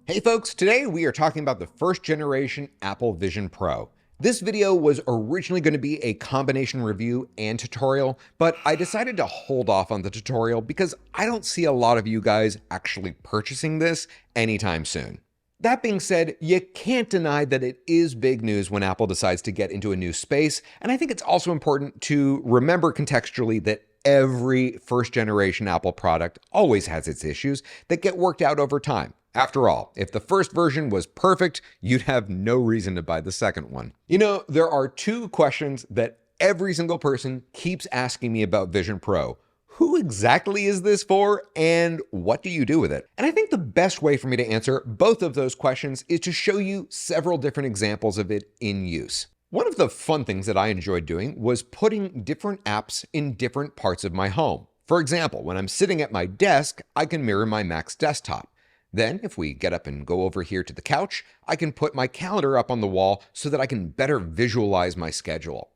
Hey folks, today we are talking about the first generation Apple Vision Pro. This video was originally going to be a combination review and tutorial, but I decided to hold off on the tutorial because I don't see a lot of you guys actually purchasing this anytime soon. That being said, you can't deny that it is big news when Apple decides to get into a new space, and I think it's also important to remember contextually that every first generation Apple product always has its issues that get worked out over time. After all, if the first version was perfect, you'd have no reason to buy the second one. You know, there are two questions that every single person keeps asking me about Vision Pro. Who exactly is this for, and what do you do with it? And I think the best way for me to answer both of those questions is to show you several different examples of it in use. One of the fun things that I enjoyed doing was putting different apps in different parts of my home. For example, when I'm sitting at my desk, I can mirror my Mac's desktop. Then, if we get up and go over here to the couch, I can put my calendar up on the wall so that I can better visualize my schedule.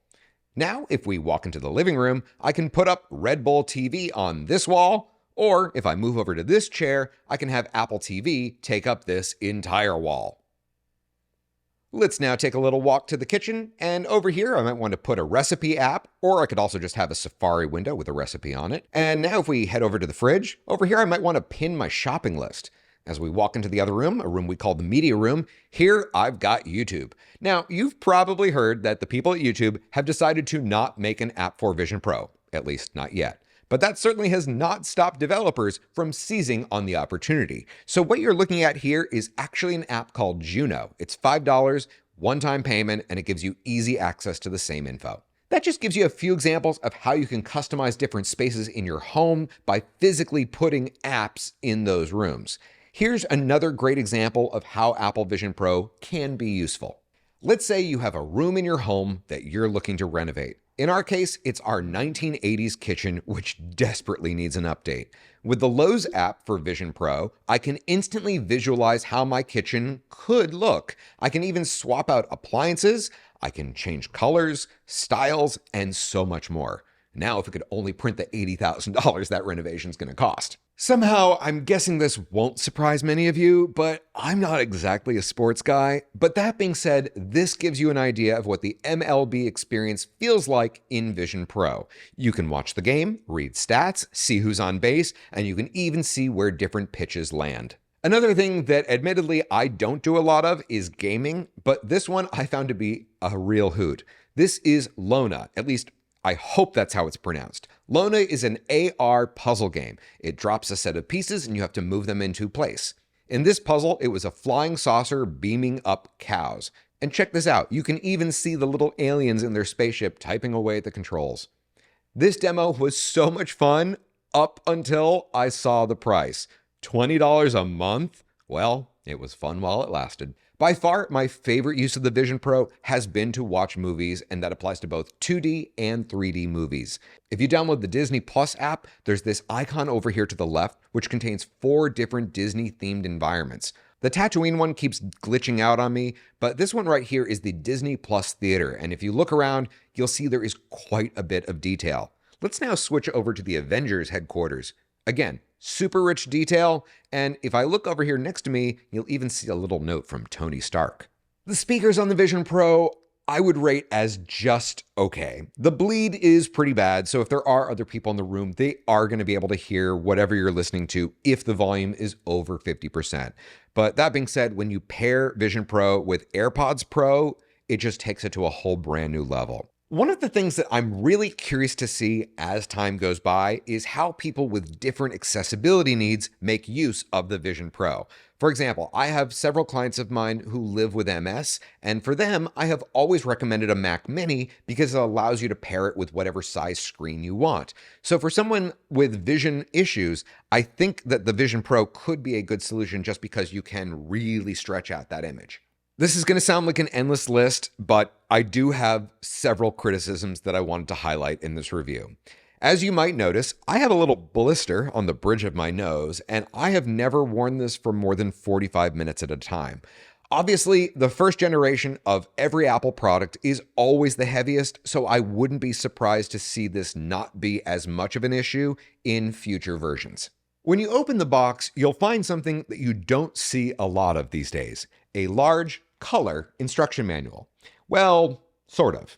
Now, if we walk into the living room, I can put up Red Bull TV on this wall, or if I move over to this chair, I can have Apple TV take up this entire wall. Let's now take a little walk to the kitchen, and over here I might want to put a recipe app, or I could also just have a Safari window with a recipe on it. And now if we head over to the fridge, over here I might want to pin my shopping list. As we walk into the other room, a room we call the media room, here I've got YouTube. Now, you've probably heard that the people at YouTube have decided to not make an app for Vision Pro, at least not yet. But that certainly has not stopped developers from seizing on the opportunity. So what you're looking at here is actually an app called Juno. It's $5, one-time payment, and it gives you easy access to the same info. That just gives you a few examples of how you can customize different spaces in your home by physically putting apps in those rooms. Here's another great example of how Apple Vision Pro can be useful. Let's say you have a room in your home that you're looking to renovate. In our case, it's our 1980s kitchen, which desperately needs an update. With the Lowe's app for Vision Pro, I can instantly visualize how my kitchen could look. I can even swap out appliances, I can change colors, styles, and so much more. Now, if it could only print the $80,000 that renovation is going to cost. Somehow, I'm guessing this won't surprise many of you, but I'm not exactly a sports guy. But that being said, this gives you an idea of what the MLB experience feels like in Vision Pro. You can watch the game, read stats, see who's on base, and you can even see where different pitches land. Another thing that admittedly I don't do a lot of is gaming, but this one I found to be a real hoot. This is Lona, at least I hope that's how it's pronounced. Lona is an AR puzzle game. It drops a set of pieces and you have to move them into place. In this puzzle, it was a flying saucer beaming up cows. And check this out, you can even see the little aliens in their spaceship typing away at the controls. This demo was so much fun up until I saw the price. $20 a month? Well, it was fun while it lasted. By far, my favorite use of the Vision Pro has been to watch movies, and that applies to both 2D and 3D movies. If you download the Disney Plus app, there's this icon over here to the left, which contains 4 different Disney-themed environments. The Tatooine one keeps glitching out on me, but this one right here is the Disney Plus Theater, and if you look around, you'll see there is quite a bit of detail. Let's now switch over to the Avengers headquarters. Again, super rich detail, and if I look over here next to me, you'll even see a little note from Tony Stark. The speakers on the Vision Pro, I would rate as just okay. The bleed is pretty bad, so if there are other people in the room, they are going to be able to hear whatever you're listening to if the volume is over 50%. But that being said, when you pair Vision Pro with AirPods Pro, it just takes it to a whole brand new level. One of the things that I'm really curious to see as time goes by is how people with different accessibility needs make use of the Vision Pro. For example, I have several clients of mine who live with MS, and for them, I have always recommended a Mac Mini because it allows you to pair it with whatever size screen you want. So for someone with vision issues, I think that the Vision Pro could be a good solution just because you can really stretch out that image. This is going to sound like an endless list, but I do have several criticisms that I wanted to highlight in this review. As you might notice, I have a little blister on the bridge of my nose, and I have never worn this for more than 45 minutes at a time. Obviously, the first generation of every Apple product is always the heaviest, so I wouldn't be surprised to see this not be as much of an issue in future versions. When you open the box, you'll find something that you don't see a lot of these days: a large color instruction manual. Well, sort of.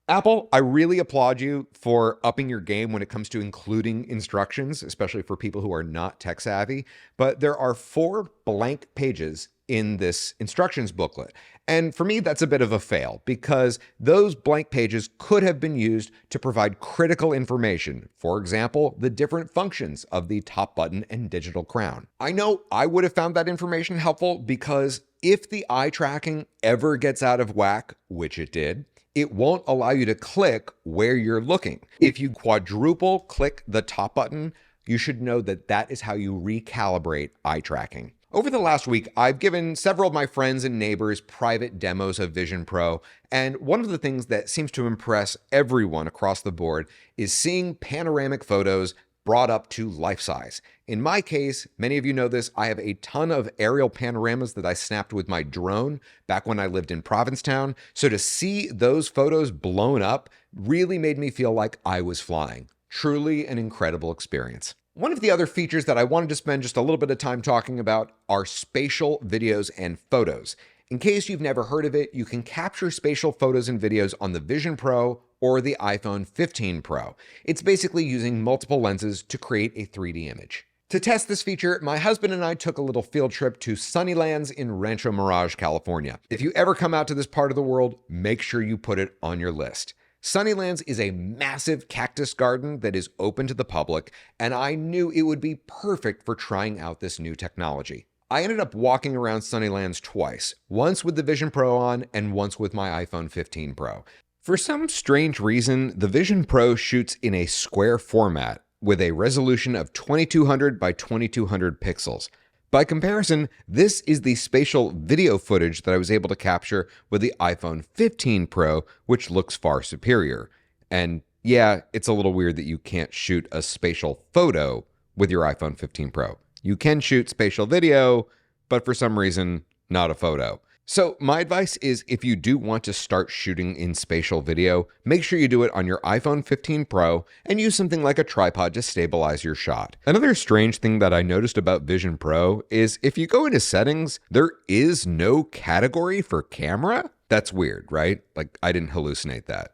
Apple, I really applaud you for upping your game when it comes to including instructions, especially for people who are not tech savvy. But there are 4 blank pages in this instructions booklet. And for me, that's a bit of a fail because those blank pages could have been used to provide critical information. For example, the different functions of the top button and digital crown. I know I would have found that information helpful because if the eye tracking ever gets out of whack, which it did, it won't allow you to click where you're looking. If you quadruple click the top button, you should know that that is how you recalibrate eye tracking. Over the last week, I've given several of my friends and neighbors private demos of Vision Pro, and one of the things that seems to impress everyone across the board is seeing panoramic photos brought up to life size. In my case, many of you know this, I have a ton of aerial panoramas that I snapped with my drone back when I lived in Provincetown. So to see those photos blown up really made me feel like I was flying. Truly an incredible experience. One of the other features that I wanted to spend just a little bit of time talking about are spatial videos and photos. In case you've never heard of it, you can capture spatial photos and videos on the Vision Pro or the iPhone 15 Pro. It's basically using multiple lenses to create a 3D image. To test this feature, my husband and I took a little field trip to Sunnylands in Rancho Mirage, California. If you ever come out to this part of the world, make sure you put it on your list. Sunnylands is a massive cactus garden that is open to the public, and I knew it would be perfect for trying out this new technology. I ended up walking around Sunnylands twice, once with the Vision Pro on and once with my iPhone 15 Pro. For some strange reason, the Vision Pro shoots in a square format with a resolution of 2200 by 2200 pixels. By comparison, this is the spatial video footage that I was able to capture with the iPhone 15 Pro, which looks far superior. And yeah, it's a little weird that you can't shoot a spatial photo with your iPhone 15 Pro. You can shoot spatial video, but for some reason, not a photo. So my advice is if you do want to start shooting in spatial video, make sure you do it on your iPhone 15 Pro and use something like a tripod to stabilize your shot. Another strange thing that I noticed about Vision Pro is if you go into settings, there is no category for camera. That's weird, right? Like I didn't hallucinate that.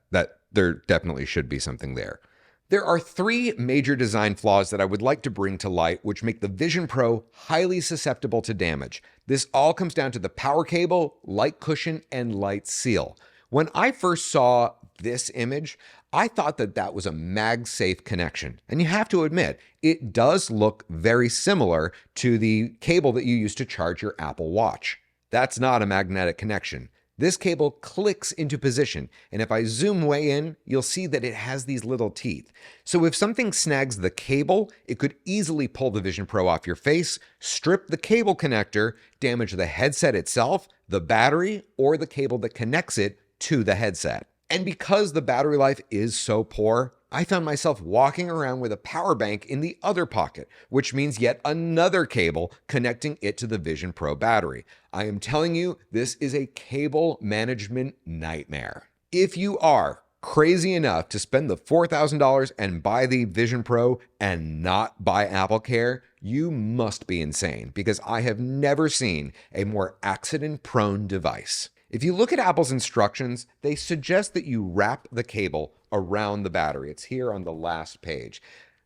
There definitely should be something there. There are 3 major design flaws that I would like to bring to light which make the Vision Pro highly susceptible to damage. This all comes down to the power cable, light cushion, and light seal. When I first saw this image, I thought that that was a MagSafe connection. And you have to admit, it does look very similar to the cable that you use to charge your Apple Watch. That's not a magnetic connection. This cable clicks into position, and if I zoom way in, you'll see that it has these little teeth. So if something snags the cable, it could easily pull the Vision Pro off your face, strip the cable connector, damage the headset itself, the battery, or the cable that connects it to the headset. And because the battery life is so poor, I found myself walking around with a power bank in the other pocket, which means yet another cable connecting it to the Vision Pro battery. I am telling you, this is a cable management nightmare. If you are crazy enough to spend the $4,000 and buy the Vision Pro and not buy AppleCare, you must be insane because I have never seen a more accident-prone device. If you look at Apple's instructions, they suggest that you wrap the cable around the battery. It's here on the last page.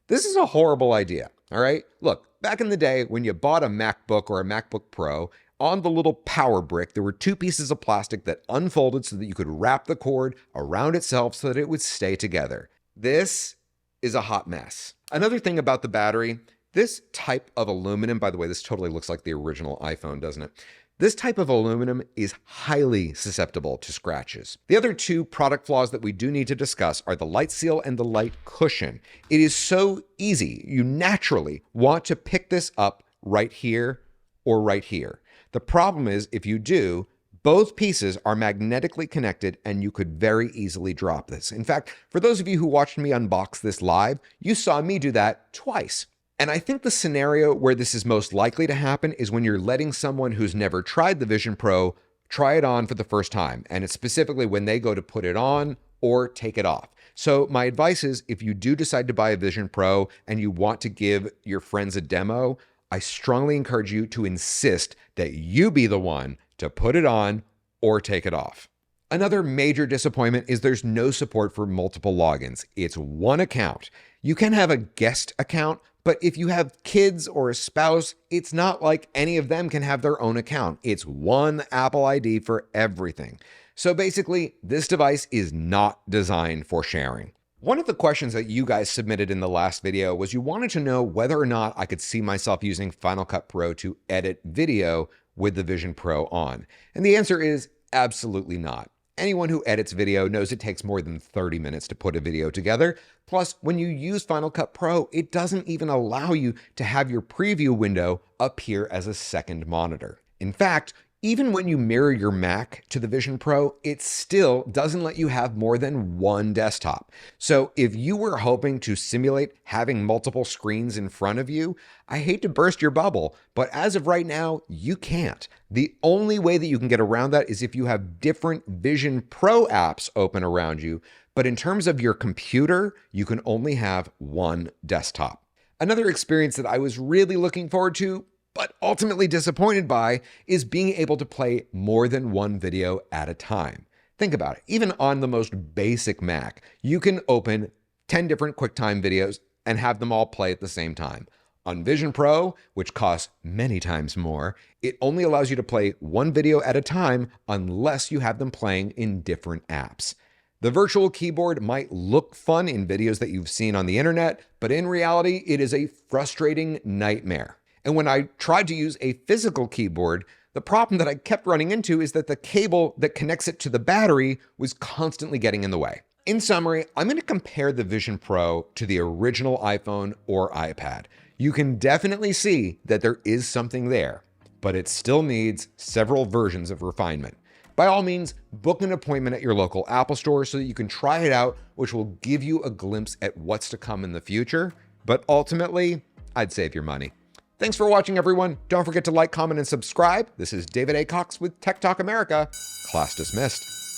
This is a horrible idea, all right? Look, back in the day when you bought a MacBook or a MacBook Pro, on the little power brick, there were 2 pieces of plastic that unfolded so that you could wrap the cord around itself so that it would stay together. This is a hot mess. Another thing about the battery, this type of aluminum, by the way, this totally looks like the original iPhone, doesn't it? This type of aluminum is highly susceptible to scratches. The other 2 product flaws that we do need to discuss are the light seal and the light cushion. It is so easy. You naturally want to pick this up right here or right here. The problem is if you do, both pieces are magnetically connected and you could very easily drop this. In fact, for those of you who watched me unbox this live, you saw me do that twice. And I think the scenario where this is most likely to happen is when you're letting someone who's never tried the Vision Pro try it on for the first time. And it's specifically when they go to put it on or take it off. So my advice is, if you do decide to buy a Vision Pro and you want to give your friends a demo, I strongly encourage you to insist that you be the one to put it on or take it off. Another major disappointment is there's no support for multiple logins. It's one account. You can have a guest account, but if you have kids or a spouse, it's not like any of them can have their own account. It's one Apple ID for everything. So basically, this device is not designed for sharing. One of the questions that you guys submitted in the last video was you wanted to know whether or not I could see myself using Final Cut Pro to edit video with the Vision Pro on. And the answer is absolutely not. Anyone who edits video knows it takes more than 30 minutes to put a video together. Plus, when you use Final Cut Pro, it doesn't even allow you to have your preview window appear as a second monitor. In fact, even when you mirror your Mac to the Vision Pro, it still doesn't let you have more than one desktop. So if you were hoping to simulate having multiple screens in front of you, I hate to burst your bubble, but as of right now, you can't. The only way that you can get around that is if you have different Vision Pro apps open around you. But in terms of your computer, you can only have one desktop. Another experience that I was really looking forward to, but ultimately disappointed by, is being able to play more than one video at a time. Think about it. Even on the most basic Mac, you can open 10 different QuickTime videos and have them all play at the same time. On Vision Pro, which costs many times more, it only allows you to play one video at a time unless you have them playing in different apps. The virtual keyboard might look fun in videos that you've seen on the internet, but in reality, it is a frustrating nightmare. And when I tried to use a physical keyboard, the problem that I kept running into is that the cable that connects it to the battery was constantly getting in the way. In summary, I'm going to compare the Vision Pro to the original iPhone or iPad. You can definitely see that there is something there, but it still needs several versions of refinement. By all means, book an appointment at your local Apple store so that you can try it out, which will give you a glimpse at what's to come in the future. But ultimately, I'd save your money. Thanks for watching, everyone. Don't forget to like, comment, and subscribe. This is David A. Cox with Tech Talk America. Class dismissed.